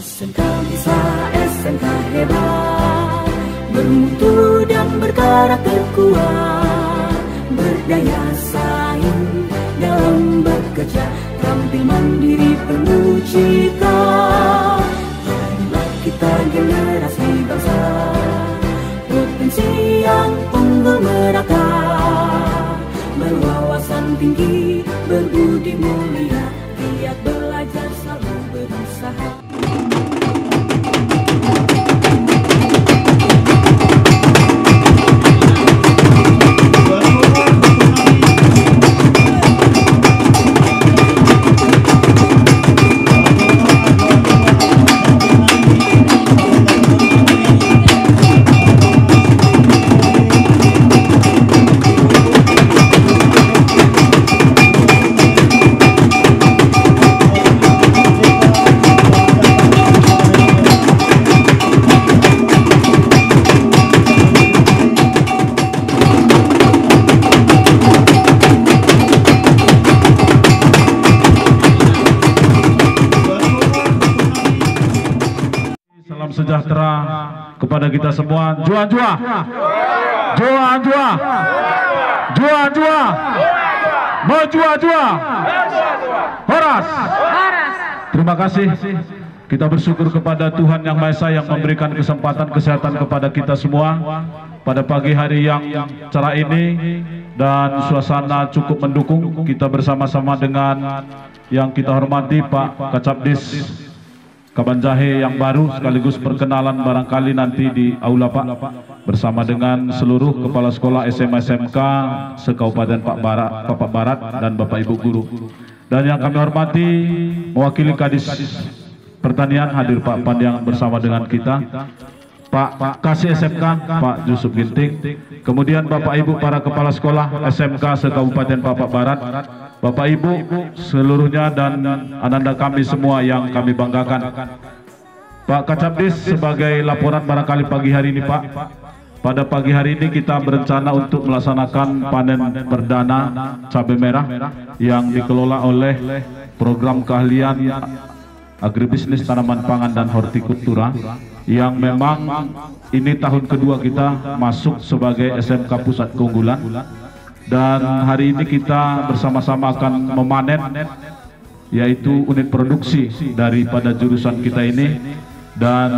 SMK bisa, SMK hebat, bermutu dan berkarakter kuat, berdaya saing dalam bekerja, tampil mandiri penuh cita. Jadilah kita generasi bangsa, potensi yang unggul merata, berwawasan tinggi, berbudi mulia, giat belajar selalu berusaha. Salam sejahtera kepada kita semua. Jua-jua, jua-jua, jua-jua, mau jua-jua, horas. Terima kasih. Kita bersyukur kepada Tuhan Yang Maha Esa yang memberikan kesempatan kesehatan kepada kita semua pada pagi hari yang cerah ini, dan suasana cukup mendukung. Kita bersama-sama dengan yang kita hormati Pak Kacabdis Kaban Jahe yang baru, sekaligus perkenalan barangkali nanti di aula Pak, bersama dengan seluruh kepala sekolah SMA SMK se-Kabupaten Papak Barat dan Bapak Ibu guru. Dan yang kami hormati mewakili Kadis Pertanian, hadir Pak Pandiang bersama dengan kita, Pak Kasih SMK Pak Yusuf Ginting, kemudian Bapak Ibu para kepala sekolah SMK se-Kabupaten Papak Barat, Bapak Ibu seluruhnya, dan ananda kami semua yang kami banggakan. Pak Kacabdis, sebagai laporan barangkali pagi hari ini Pak, pada pagi hari ini kita berencana untuk melaksanakan panen perdana cabai merah yang dikelola oleh program keahlian agribisnis tanaman pangan dan hortikultura, yang memang ini tahun kedua kita masuk sebagai SMK Pusat Keunggulan. Dan hari ini kita bersama-sama akan memanen, yaitu unit produksi daripada jurusan kita ini, dan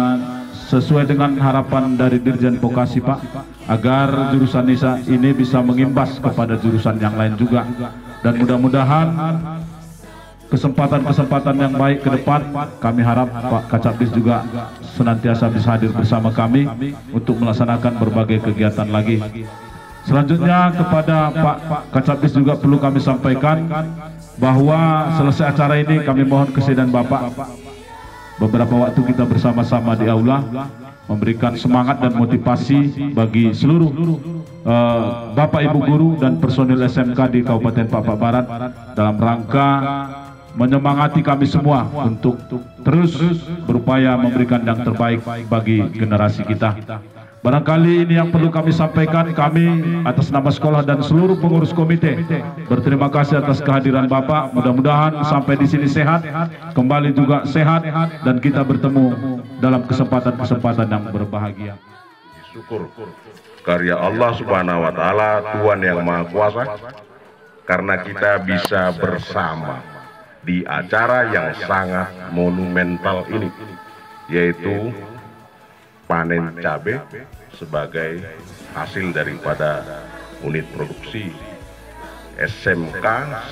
sesuai dengan harapan dari Dirjen Vokasi Pak, agar jurusan ini bisa mengimbas kepada jurusan yang lain juga. Dan mudah-mudahan kesempatan-kesempatan yang baik ke depan, kami harap Pak Kacabdis juga senantiasa bisa hadir bersama kami untuk melaksanakan berbagai kegiatan lagi. Selanjutnya kepada Pak Kacabdis juga perlu kami sampaikan bahwa selesai acara ini kami mohon kesediaan Bapak beberapa waktu kita bersama-sama di aula, memberikan semangat dan motivasi bagi seluruh Bapak Ibu guru dan personil SMK di Kabupaten Papak Barat, dalam rangka menyemangati kami semua untuk terus berupaya memberikan yang terbaik bagi generasi kita. Barangkali ini yang perlu kami sampaikan. Kami atas nama sekolah dan seluruh pengurus komite berterima kasih atas kehadiran Bapak. Mudah-mudahan sampai di sini sehat, kembali juga sehat, dan kita bertemu dalam kesempatan-kesempatan yang berbahagia. Syukur karya Allah Subhanahu wa Ta'ala, Tuhan yang Maha Kuasa, karena kita bisa bersama di acara yang sangat monumental ini, yaitu panen cabai sebagai hasil daripada unit produksi SMK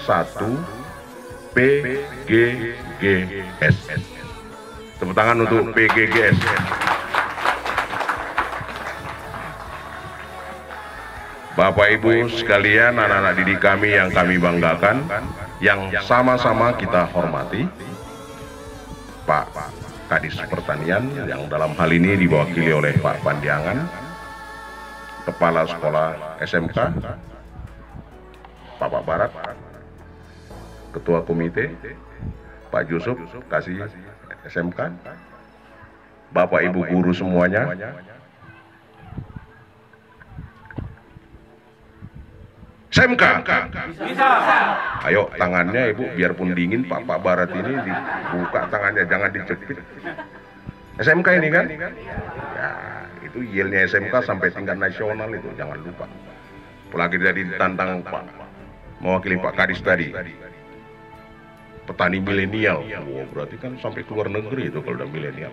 1 PGGS. Tepuk tangan untuk PGGS. Bapak Ibu sekalian, anak-anak didik kami yang kami banggakan, yang sama-sama kita hormati, Pak Kadis Pertanian yang dalam hal ini diwakili oleh Pak Pandiangan, Kepala Sekolah SMK Papak Barat, Ketua Komite Pak Yusuf Kasih SMK, Bapak Ibu guru semuanya, SMK. Ayo tangannya Ibu, biarpun dingin Pak Barat ini dibuka tangannya, jangan dicepit. SMK ini kan? Ya, itu yelnya SMK sampai tingkat nasional itu, jangan lupa. Apalagi jadi ditantang Pak, mewakili Pak Kadis tadi. Petani milenial, wow, berarti kan sampai ke luar negeri itu kalau udah milenial.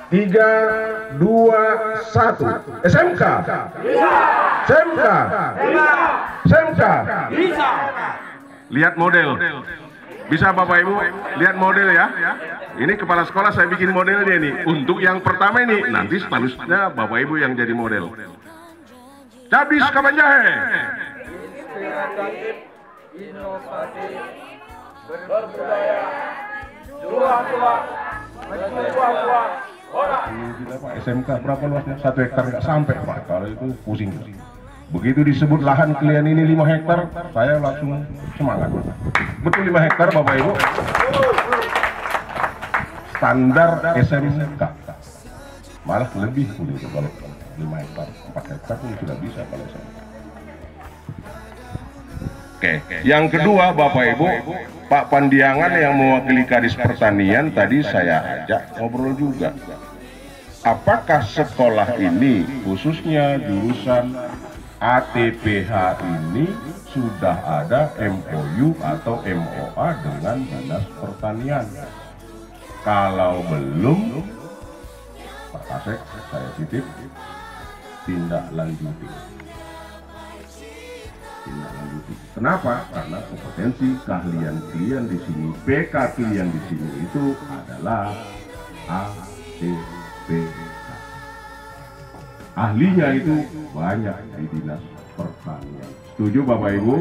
3, 2, 1, SMK. SMK. SMK. Lihat model. Bisa Bapak Ibu lihat model ya. Ini kepala sekolah saya bikin modelnya nih. Untuk yang pertama ini, nanti seterusnya Bapak Ibu yang jadi model. Cabis Kabanjahe. Inovasi, berbudaya, tua-tua, tua-tua, orang. Kita Pak SMK berapa luasnya? 1 hektar nggak sampai Pak. Kalau itu pusing. Begitu disebut lahan kalian ini 5 hektar, saya langsung semangat. Betul 5 hektar Bapak Ibu? Standar SMK. Malah lebih itu kalau 5 hektar, 4 hektar pun sudah bisa kalau SMK. Oke, yang kedua Bapak Ibu, Pak Pandiangan yang mewakili Kadis Pertanian tadi saya ajak ngobrol juga. Apakah sekolah ini khususnya jurusan ATPH ini sudah ada MOU atau MOA dengan Dinas Pertanian? Kalau belum, Pak Kasek saya titip tindak lanjuti. Kenapa? Karena kompetensi keahlian kalian di sini, PK kalian di sini itu adalah ATPH. Ahlinya itu banyak di Dinas Pertanian. Setuju Bapak Ibu?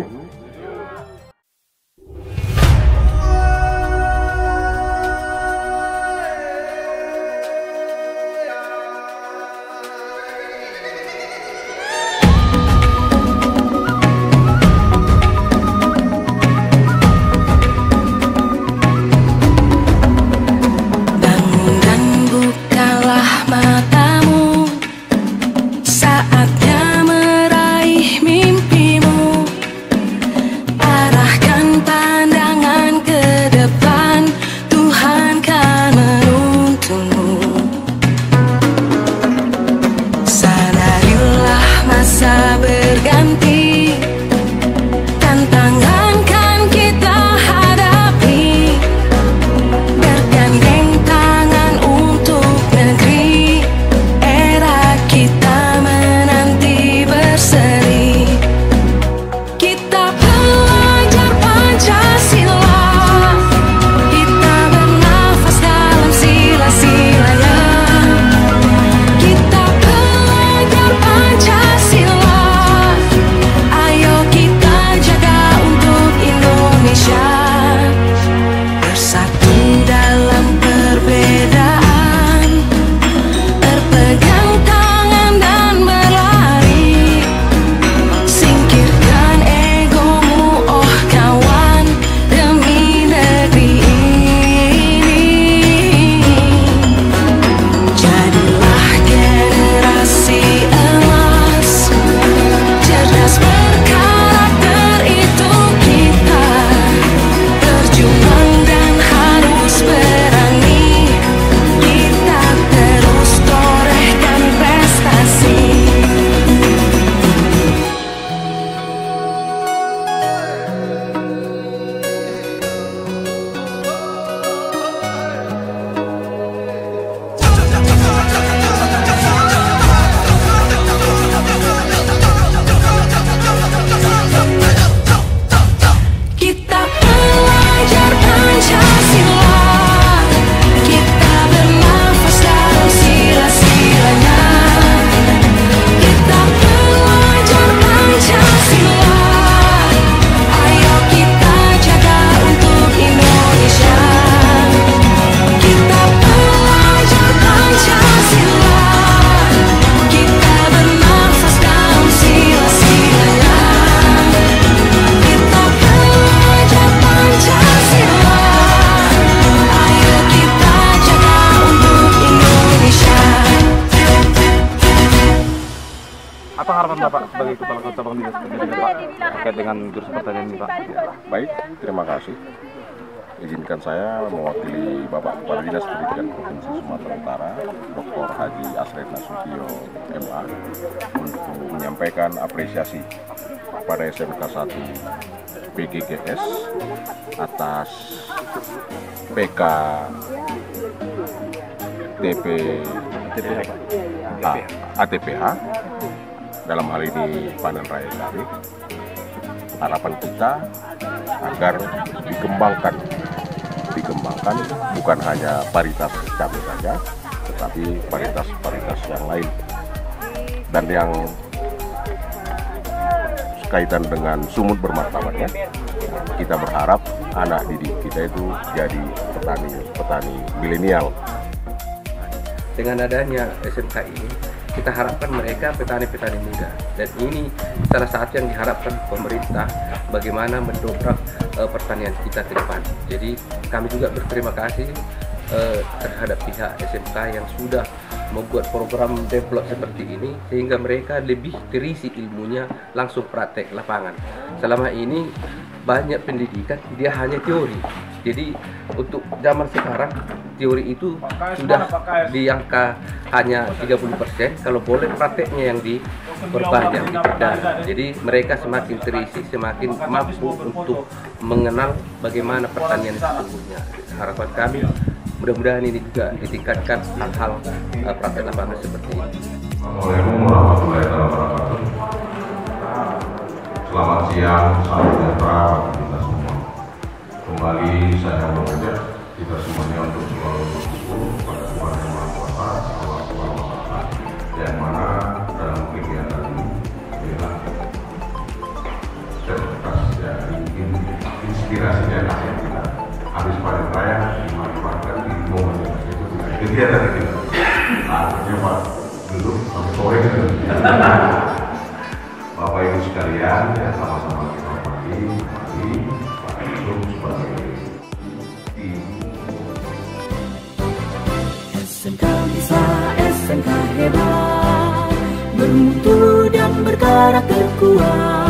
sebagai Kepala Cabang Dinas Pendidikan Pak terkait dengan jurusan pertanian ini Pak. Baik, terima kasih. Izinkan saya mewakili Bapak Kepala Dinas Pendidikan Provinsi Sumatera Utara, Dr. Haji Asret Nasution MA, untuk menyampaikan apresiasi pada SMK 1 PGGS atas PK ATPH dalam hal ini panen raya cabai. Harapan kita agar dikembangkan bukan hanya paritas cabai saja, tetapi paritas yang lain. Dan yang kaitan dengan sumut bermartabatnya, kita berharap anak didik kita itu jadi petani milenial. Dengan adanya SMK ini, kita harapkan mereka petani-petani muda, dan ini salah satu yang diharapkan pemerintah bagaimana mendobrak pertanian kita ke depan. Jadi kami juga berterima kasih terhadap pihak SMK yang sudah membuat program develop seperti ini, sehingga mereka lebih terisi ilmunya, langsung praktek lapangan. Selama ini banyak pendidikan dia hanya teori. Jadi untuk zaman sekarang teori itu sudah di angka hanya 30%, kalau boleh prakteknya yang diperbanyak, diperdalam. Jadi mereka semakin terisi, semakin mampu untuk mengenal bagaimana pertanian sesungguhnya. Harapan kami mudah-mudahan ini juga ditingkatkan hal-hal praktek lapangan seperti ini. Assalamualaikum warahmatullahi wabarakatuh. Selamat siang, salam sejahtera bagi kita semua. Kembali saya mengajak kita semuanya untuk selalu bersyukur pada Tuhan Yang Maha Kuasa, Allah Subhanahu wa Ta'ala, yang mana dalam kegiatan ini adalah sertifikat yang inspirasi dan aset kita. Habis panen raya dimanfaatkan di momen itu kegiatan kita. Akhirnya Pak dulu sampai sore gitu. Bapak Ibu sekalian yang sama-sama kita hormati, mari Pak Ibu sebagai SMK bisa, SMK hebat, bermutu dan berkarakter kuat.